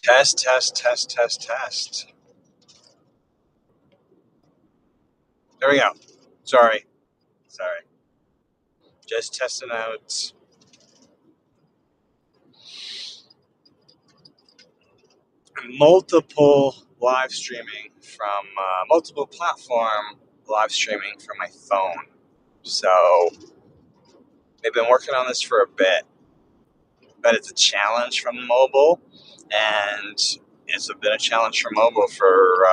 Test, test, test, test, test. There we go. Sorry. Just testing out. Multiple live streaming from multiple platform live streaming from my phone. So they've been working on this for a bit, but it's a challenge from mobile, and it's been a challenge for mobile for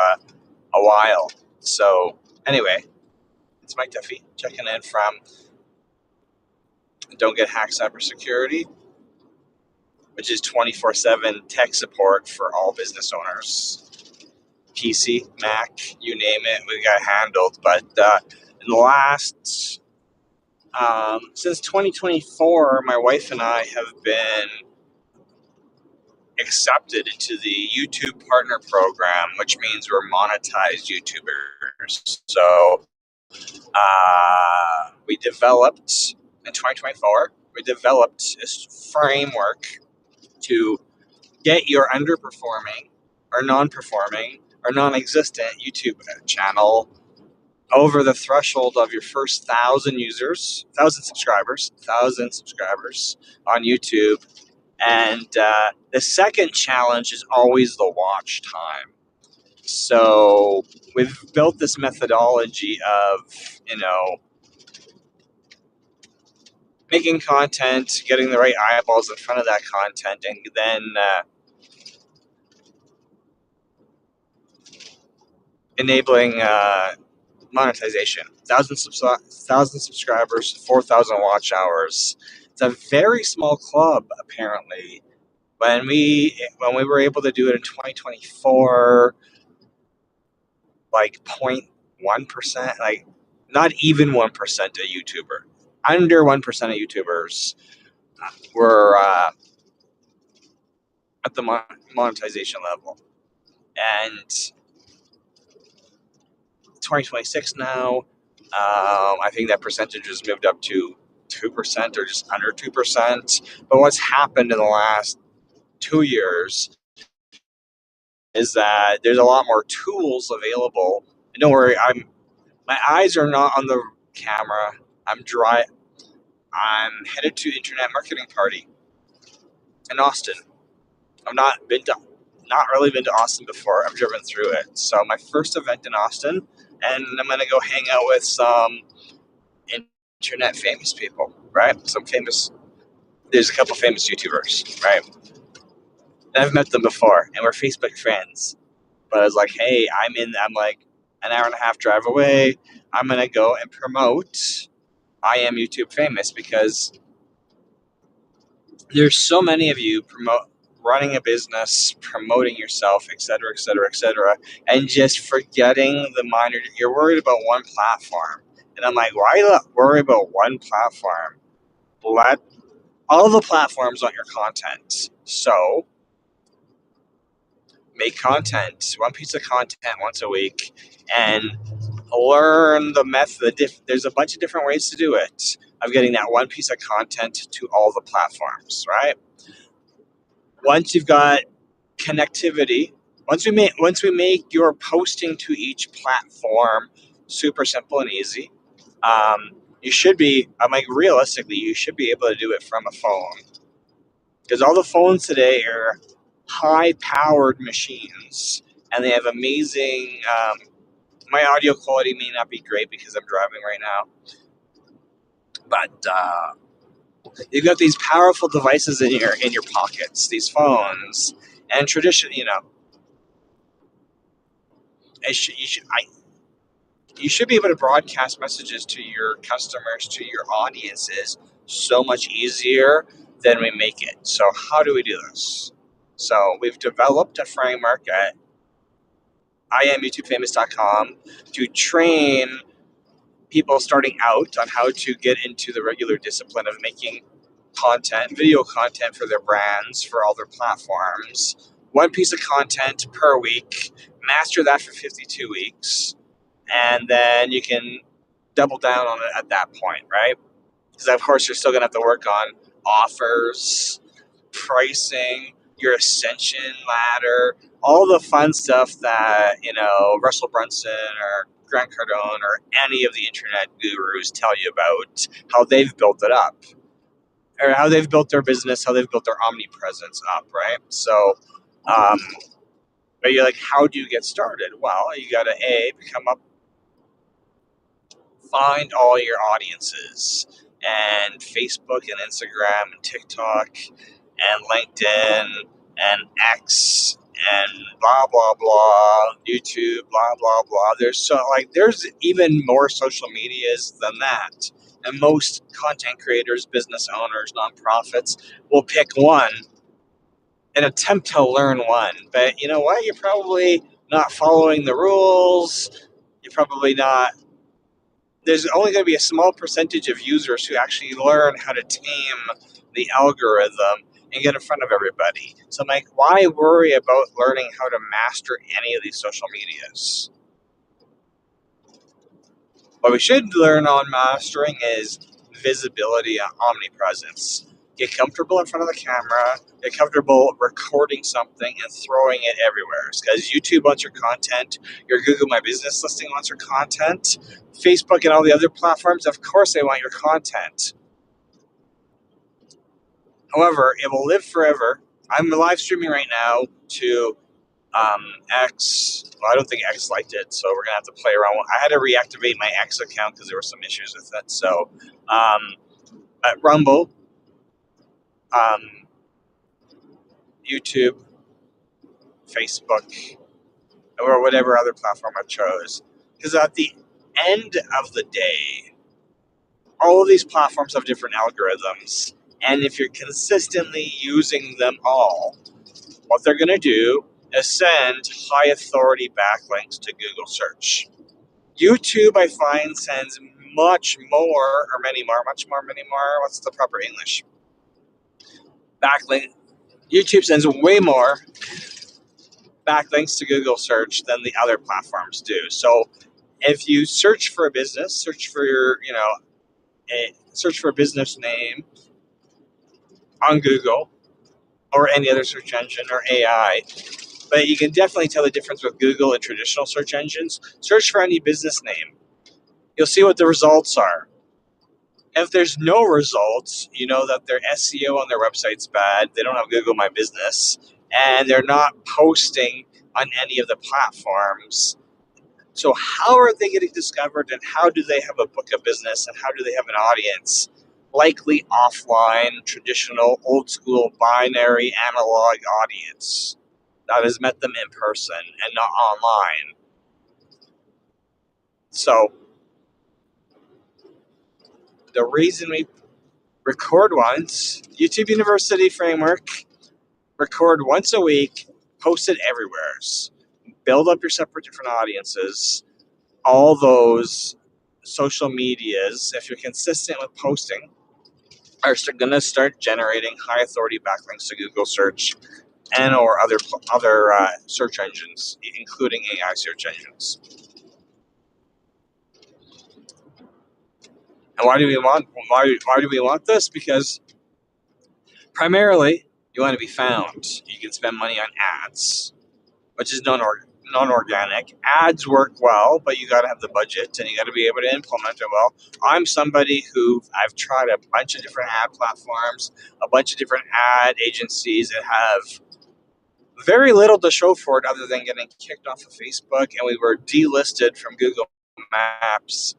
a while. So anyway, it's Mike Duffy checking in from Don't Get Hacked Cybersecurity, which is 24/7 tech support for all business owners. PC, Mac, you name it, we got handled. But in the last, since 2024, my wife and I have been accepted into the YouTube Partner Program, which means we're monetized YouTubers. So we developed in 2024, we developed a framework to get your underperforming or non-performing or non-existent YouTube channel over the threshold of your first 1,000 subscribers on YouTube. And the second challenge is always the watch time. So we've built this methodology of, making content, getting the right eyeballs in front of that content, and then enabling monetization. 1,000 subscribers, 4,000 watch hours. It's a very small club, apparently. When we were able to do it in 2024, like 0.1%, like not even 1% of YouTuber, under 1% of YouTubers were at the monetization level. And 2026 now, I think that percentage has moved up to 2% or just under 2%. But what's happened in the last 2 years is that there's a lot more tools available. And don't worry, my eyes are not on the camera. I'm headed to Internet Marketing Party in Austin. I've not really been to Austin before. I've driven through it. So my first event in Austin, and I'm gonna go hang out with some internet famous people, right? There's a couple famous YouTubers, right? And I've met them before, and we're Facebook friends. But I was like, hey, I'm like an hour and a half drive away. I'm gonna go and promote I Am YouTube Famous, because there's so many of you running a business, promoting yourself, et cetera, and just forgetting the minor. You're worried about one platform, and I'm like, why not worry about one platform? Let all the platforms want your content. So make content, one piece of content once a week, and learn the method. There's a bunch of different ways to do it, of getting that one piece of content to all the platforms, right? Once you've got connectivity, once we make your posting to each platform super simple and easy, you should be, I'm like, realistically, you should be able to do it from a phone, because all the phones today are high-powered machines, and they have amazing. My audio quality may not be great because I'm driving right now, but you've got these powerful devices in your pockets, these phones, and you should be able to broadcast messages to your customers, to your audiences, so much easier than we make it. So how do we do this? So we've developed a framework at IamYouTubeFamous.com to train people starting out on how to get into the regular discipline of making content, video content for their brands, for all their platforms. One piece of content per week, master that for 52 weeks, and then you can double down on it at that point, right? Because of course you're still going to have to work on offers, pricing, your ascension ladder, all the fun stuff that, Russell Brunson or Grant Cardone or any of the internet gurus tell you about how they've built it up, or how they've built their business, how they've built their omnipresence up, right? So, but you're like, how do you get started? Well, you got to find all your audiences, and Facebook and Instagram and TikTok and LinkedIn and X and blah blah blah, YouTube, blah blah blah. There's even more social medias than that. And most content creators, business owners, nonprofits will pick one and attempt to learn one. But you know what? You're probably not following the rules. You're probably not. There's only going to be a small percentage of users who actually learn how to tame the algorithm and get in front of everybody. So I'm like, why worry about learning how to master any of these social medias? What we should learn on mastering is visibility and omnipresence. Get comfortable in front of the camera, get comfortable recording something and throwing it everywhere. Because YouTube wants your content, your Google My Business listing wants your content, Facebook and all the other platforms, of course they want your content. However, it will live forever. I'm live streaming right now to X. Well, I don't think X liked it, so we're going to have to play around. I had to reactivate my X account because there were some issues with it. So, at Rumble, YouTube, Facebook, or whatever other platform I chose. Because at the end of the day, all of these platforms have different algorithms. And if you're consistently using them all, what they're going to do is send high authority backlinks to Google search. YouTube, I find, sends much more. What's the proper English? Backlink. YouTube sends way more backlinks to Google search than the other platforms do. So if you search for a business, search for a business name on Google or any other search engine or AI, but you can definitely tell the difference with Google and traditional search engines. Search for any business name. You'll see what the results are. If there's no results, you know that their SEO on their website's bad. They don't have Google My Business, and they're not posting on any of the platforms. So how are they getting discovered, and how do they have a book of business, and how do they have an audience? Likely offline, traditional, old school, binary, analog audience that has met them in person and not online. So the reason we record once, YouTube University framework, record once a week, post it everywhere. Build up your separate different audiences. All those social medias, if you're consistent with posting, are going to start generating high authority backlinks to Google search and or other search engines, including AI search engines. And why do we want this? Because primarily you want to be found. You can spend money on ads, which is non-organic. Ads work well, but you got to have the budget and you got to be able to implement it well. I'm somebody I've tried a bunch of different ad platforms, a bunch of different ad agencies that have very little to show for it other than getting kicked off of Facebook, and we were delisted from Google Maps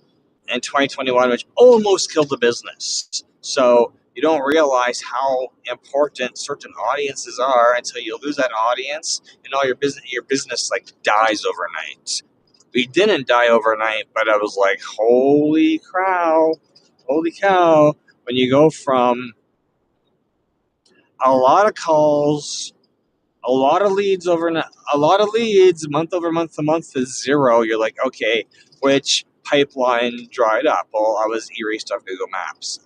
in 2021, which almost killed the business. So you don't realize how important certain audiences are until you lose that audience, and all your business like dies overnight. We didn't die overnight, but I was like, holy cow, when you go from a lot of calls, a lot of leads month over month to month to zero, you're like, okay, which pipeline dried up? Well, I was erased off Google Maps.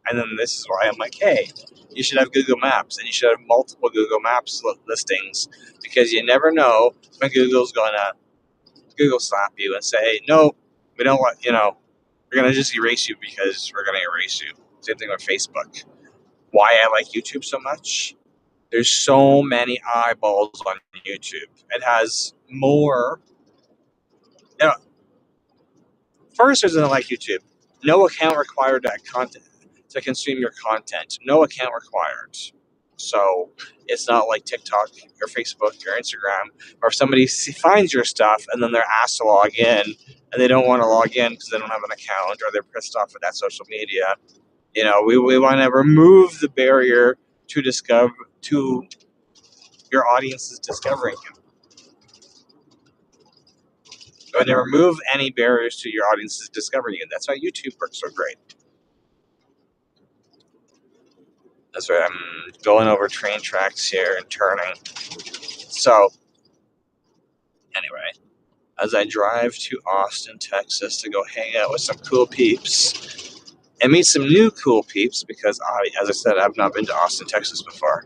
And then this is why I'm like, hey, you should have Google Maps, and you should have multiple Google Maps listings, because you never know when Google's going to Google slap you and say, hey, no, we don't want, We're going to just erase you because we're going to erase you. Same thing with Facebook. Why I like YouTube so much? There's so many eyeballs on YouTube. It has more. You know, first, reason I like YouTube. No account required to consume your content. No account required. So it's not like TikTok or Facebook or Instagram, or if somebody finds your stuff and then they're asked to log in and they don't want to log in because they don't have an account or they're pissed off with that social media. We want to remove the barrier to your audience's discovering you. We want to remove any barriers to your audience's discovering you. That's why YouTube works so great. That's right. I'm going over train tracks here and turning. So, anyway, as I drive to Austin, Texas to go hang out with some cool peeps and meet some new cool peeps because, as I said, I've not been to Austin, Texas before.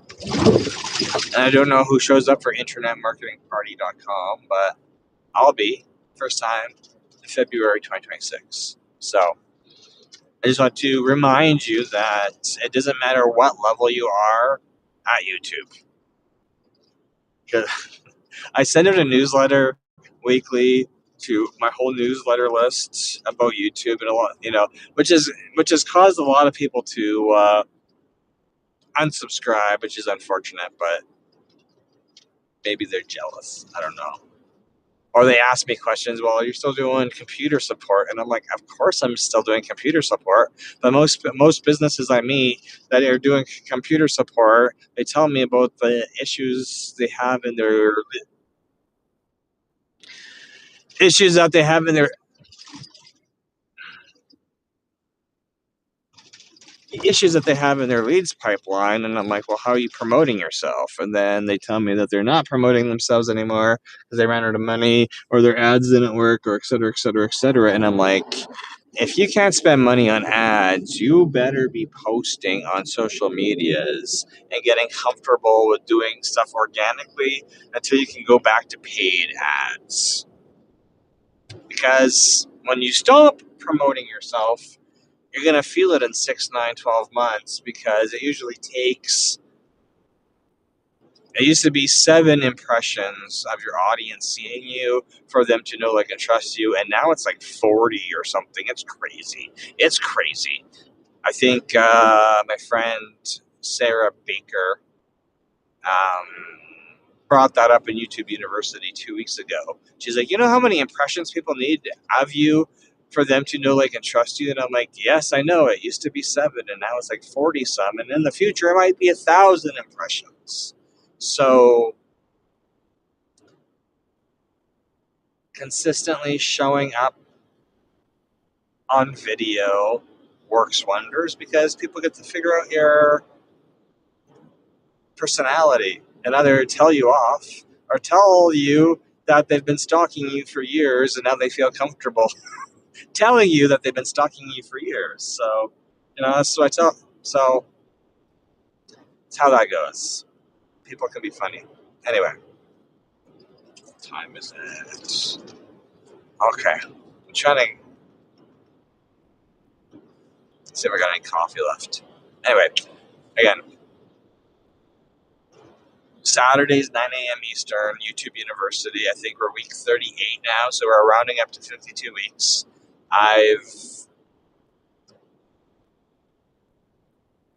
And I don't know who shows up for internetmarketingparty.com, but I'll be first time in February 2026. So I just want to remind you that it doesn't matter what level you are at YouTube. Because I send out a newsletter weekly to my whole newsletter list about YouTube and a lot, which has caused a lot of people to unsubscribe, which is unfortunate, but maybe they're jealous. I don't know. Or they ask me questions, well, you're still doing computer support. And I'm like, of course I'm still doing computer support. But most businesses I meet that are doing computer support, they tell me about the issues they have in their issues that they have in their issues that they have in their leads pipeline. And I'm like, well, how are you promoting yourself? And then they tell me that they're not promoting themselves anymore because they ran out of money or their ads didn't work or et cetera, et cetera, et cetera. And I'm like, if you can't spend money on ads, you better be posting on social medias and getting comfortable with doing stuff organically until you can go back to paid ads. Because when you stop promoting yourself, you're going to feel it in 6, 9, 12 months because it usually takes, it used to be 7 impressions of your audience seeing you for them to know, like, and trust you. And now it's like 40 or something. It's crazy. It's crazy. I think my friend Sarah Baker brought that up in YouTube University 2 weeks ago. She's like, you know how many impressions people need of you for them to know, like, and trust you? And I'm like, yes, I know. It used to be 7, and now it's like 40 some, and in the future it might be 1,000 impressions. So consistently showing up on video works wonders because people get to figure out your personality and either tell you off or tell you that they've been stalking you for years and now they feel comfortable telling you that they've been stalking you for years. So, that's what I tell. So, that's how that goes. People can be funny. Anyway, what time is it? Okay. I'm trying to see if I got any coffee left. Anyway, again, Saturdays, 9 a.m. Eastern, YouTube University. I think we're week 38 now, so we're rounding up to 52 weeks. I've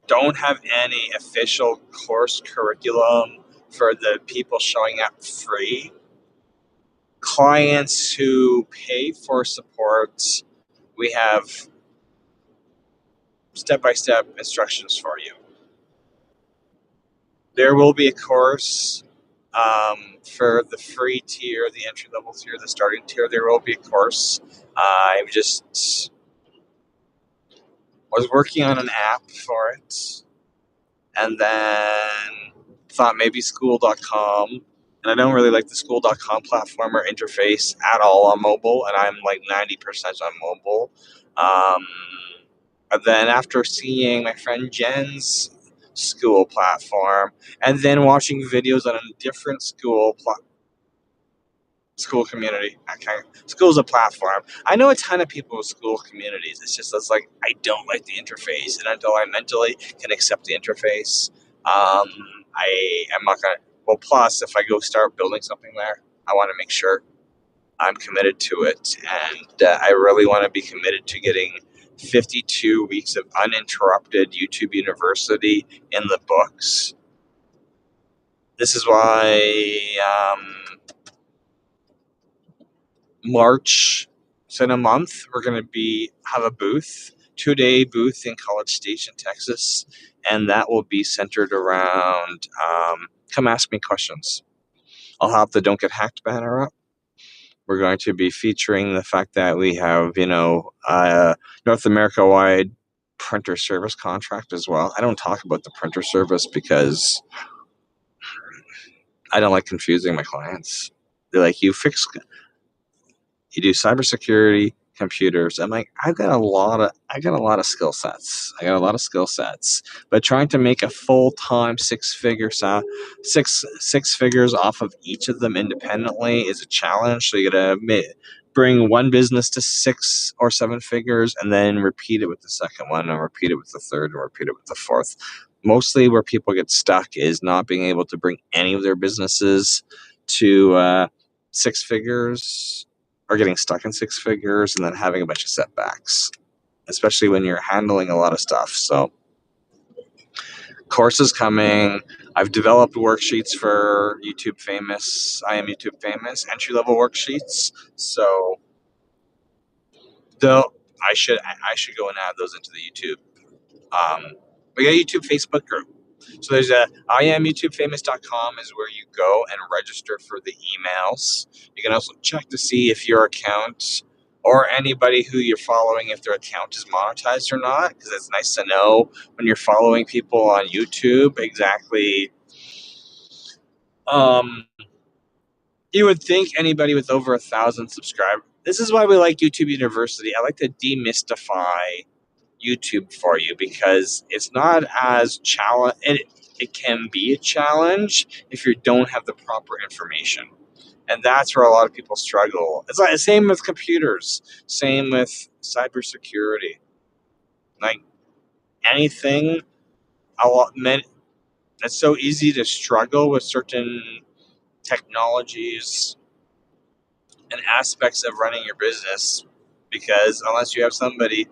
don't have any official course curriculum for the people showing up free. Clients who pay for support, we have step-by-step instructions for you. There will be a course for the free tier, the entry-level tier, the starting tier. There will be a course. I just was working on an app for it, and then thought maybe school.com, and I don't really like the school.com platform or interface at all on mobile, and I'm like 90% on mobile. And then after seeing my friend Jen's school platform, and then watching videos on a different school School community. Okay. School's a platform. I know a ton of people with school communities. It's like I don't like the interface, and until I mentally can accept the interface, I am not gonna. Well, plus if I go start building something there, I want to make sure I'm committed to it, and I really want to be committed to getting 52 weeks of uninterrupted YouTube University in the books. This is why March, so in a month, we're going to have a booth, 2-day booth in College Station, Texas, and that will be centered around come ask me questions. I'll have the Don't Get Hacked banner up. We're going to be featuring the fact that we have, North America-wide printer service contract as well. I don't talk about the printer service because I don't like confusing my clients. They're like, you do cybersecurity, computers. I'm like, I got a lot of skill sets. But trying to make a full-time six figures off of each of them independently is a challenge. So you gotta bring one business to 6 or 7 figures, and then repeat it with the second one, and repeat it with the third, and repeat it with the fourth. Mostly where people get stuck is not being able to bring any of their businesses to 6 figures, or getting stuck in 6 figures and then having a bunch of setbacks, especially when you're handling a lot of stuff. So courses coming. I've developed worksheets for YouTube Famous. I am YouTube Famous entry-level worksheets. So though I should go and add those into the YouTube. We got a YouTube Facebook group. So there's IamYouTubeFamous.com is where you go and register for the emails. You can also check to see if your account or anybody who you're following, if their account is monetized or not, because it's nice to know when you're following people on YouTube exactly. You would think anybody with over 1,000 subscribers. This is why we like YouTube University. I like to demystify YouTube for you because it's not as challenge. It can be a challenge if you don't have the proper information, and that's where a lot of people struggle. It's like same with computers, same with cybersecurity. Like anything, it's so easy to struggle with certain technologies and aspects of running your business because unless you have somebody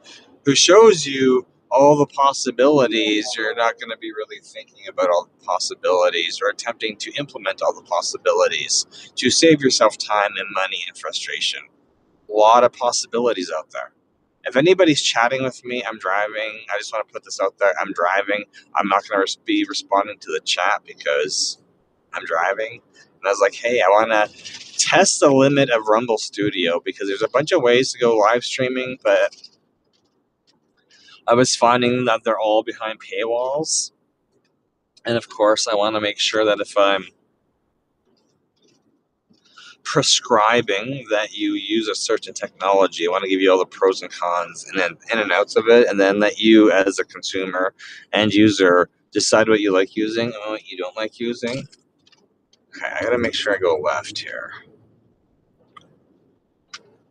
who shows you all the possibilities, you're not going to be really thinking about all the possibilities or attempting to implement all the possibilities to save yourself time and money and frustration. A lot of possibilities out there. If anybody's chatting with me, I'm driving. I just want to put this out there. I'm driving. I'm not going to be responding to the chat because I'm driving. And I was like, hey, I want to test the limit of Rumble Studio because there's a bunch of ways to go live streaming, but I was finding that they're all behind paywalls. And of course, I want to make sure that if I'm prescribing that you use a certain technology, I want to give you all the pros and cons and then in and outs of it, and then let you as a consumer and user decide what you like using and what you don't like using. Okay, I gotta make sure I go left here.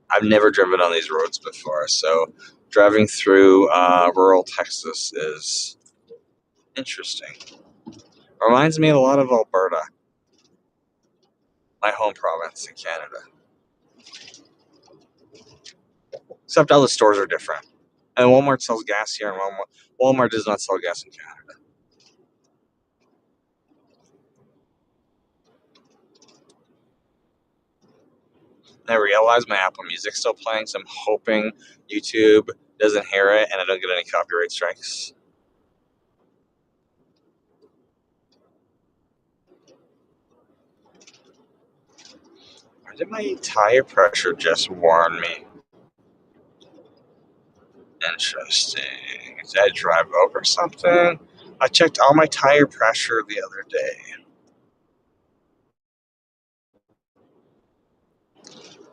I've never driven on these roads before, so driving through rural Texas is interesting. Reminds me a lot of Alberta, my home province in Canada. Except all the stores are different. And Walmart sells gas here, and Walmart does not sell gas in Canada. I realize my Apple Music's still playing, so I'm hoping YouTube doesn't hear it and I don't get any copyright strikes. Why did my tire pressure just warn me? Interesting. Did I drive over something? I checked all my tire pressure the other day.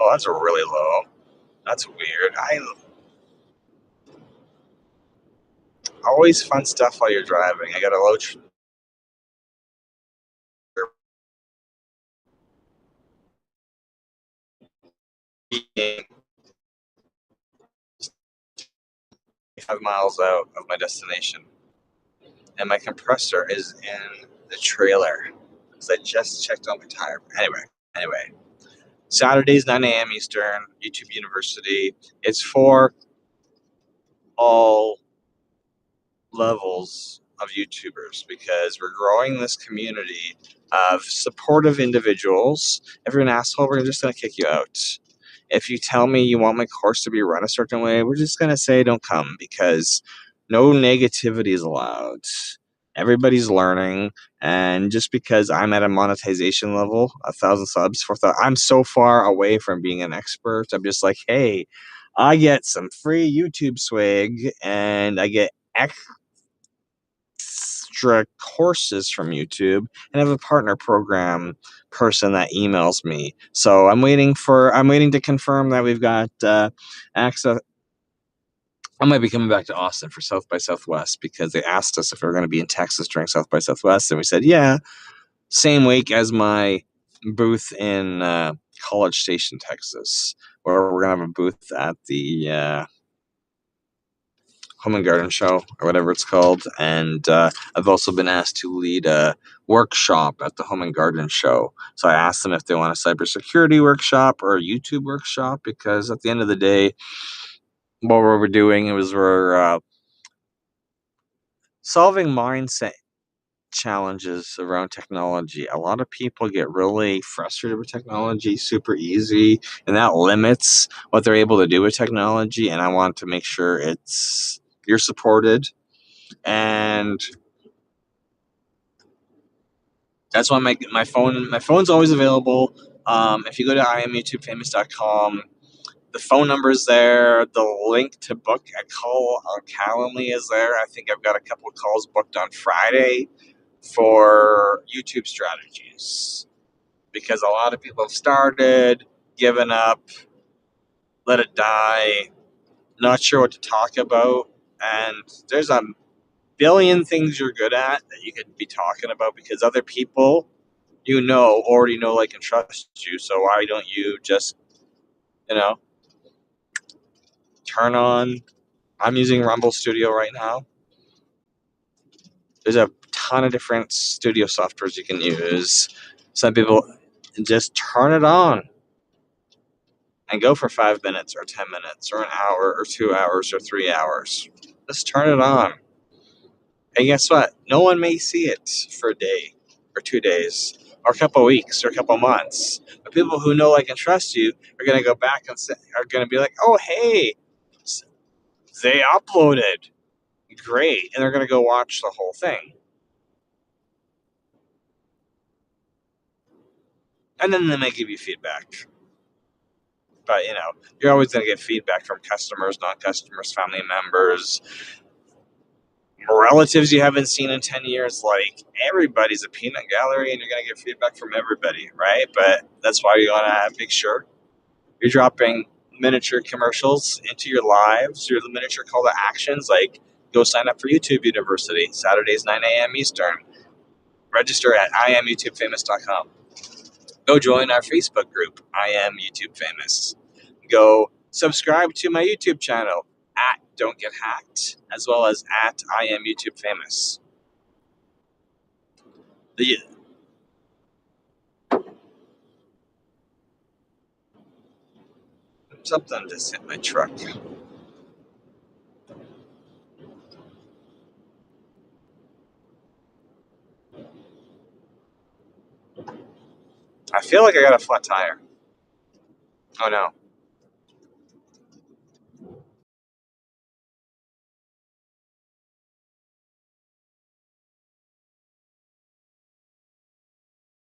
Oh, that's really low. That's weird. I always fun stuff while you're driving. I got a low 5 miles out of my destination, and my compressor is in the trailer because I just checked on my tire. Anyway, Saturdays 9 a.m. Eastern, YouTube University. It's for all levels of YouTubers because we're growing this community of supportive individuals. If you're an asshole, we're just going to kick you out. If you tell me you want my course to be run a certain way, we're just going to say don't come because no negativity is allowed. Everybody's learning, and just because I'm at a monetization level, 1,000 subs, 4,000, I'm so far away from being an expert. I'm just like, hey, I get some free YouTube swag, and I get extra courses from YouTube, and I have a partner program person that emails me. So I'm waiting to confirm that we've got access. I might be coming back to Austin for South by Southwest because they asked us if we were going to be in Texas during South by Southwest, and we said yeah. Same week as my booth in College Station, Texas, where we're going to have a booth at the Home and Garden Show or whatever it's called. And I've also been asked to lead a workshop at the Home and Garden Show. So I asked them if they want a cybersecurity workshop or a YouTube workshop, because at the end of the day, what we're doing is we're solving mindset challenges around technology. A lot of people get really frustrated with technology super easy, and that limits what they're able to do with technology. And I want to make sure you're supported, and that's why my phone's always available. If you go to IamYouTubeFamous.com, the phone number is there. The link to book a call on Calendly is there. I think I've got a couple of calls booked on Friday for YouTube strategies, because a lot of people have started, given up, let it die, not sure what to talk about. And there's a billion things you're good at that you could be talking about because other people already know, like, and trust you. So why don't you just, turn on? I'm using Rumble Studio right now. There's a ton of different studio softwares you can use. Some people just turn it on and go for 5 minutes or 10 minutes or an hour or 2 hours or 3 hours. Just turn it on. And guess what? No one may see it for a day or 2 days or a couple of weeks or a couple of months. But people who know, like, and trust you are going to go back and are going to be like, oh, hey, they uploaded. Great. And they're going to go watch the whole thing. And then they may give you feedback. But, you're always going to get feedback from customers, non-customers, family members, relatives you haven't seen in 10 years. Like, everybody's a peanut gallery, and you're going to get feedback from everybody, right? But that's why you want to make sure you're dropping miniature commercials into your lives, or the miniature call to actions, like go sign up for YouTube University, Saturdays, 9 a.m. Eastern. Register at IamYouTubeFamous.com. Go join our Facebook group, I Am YouTube Famous. Go subscribe to my YouTube channel at Don't Get Hacked, as well as at I Am YouTube Famous. Something just hit my truck. I feel like I got a flat tire. Oh no.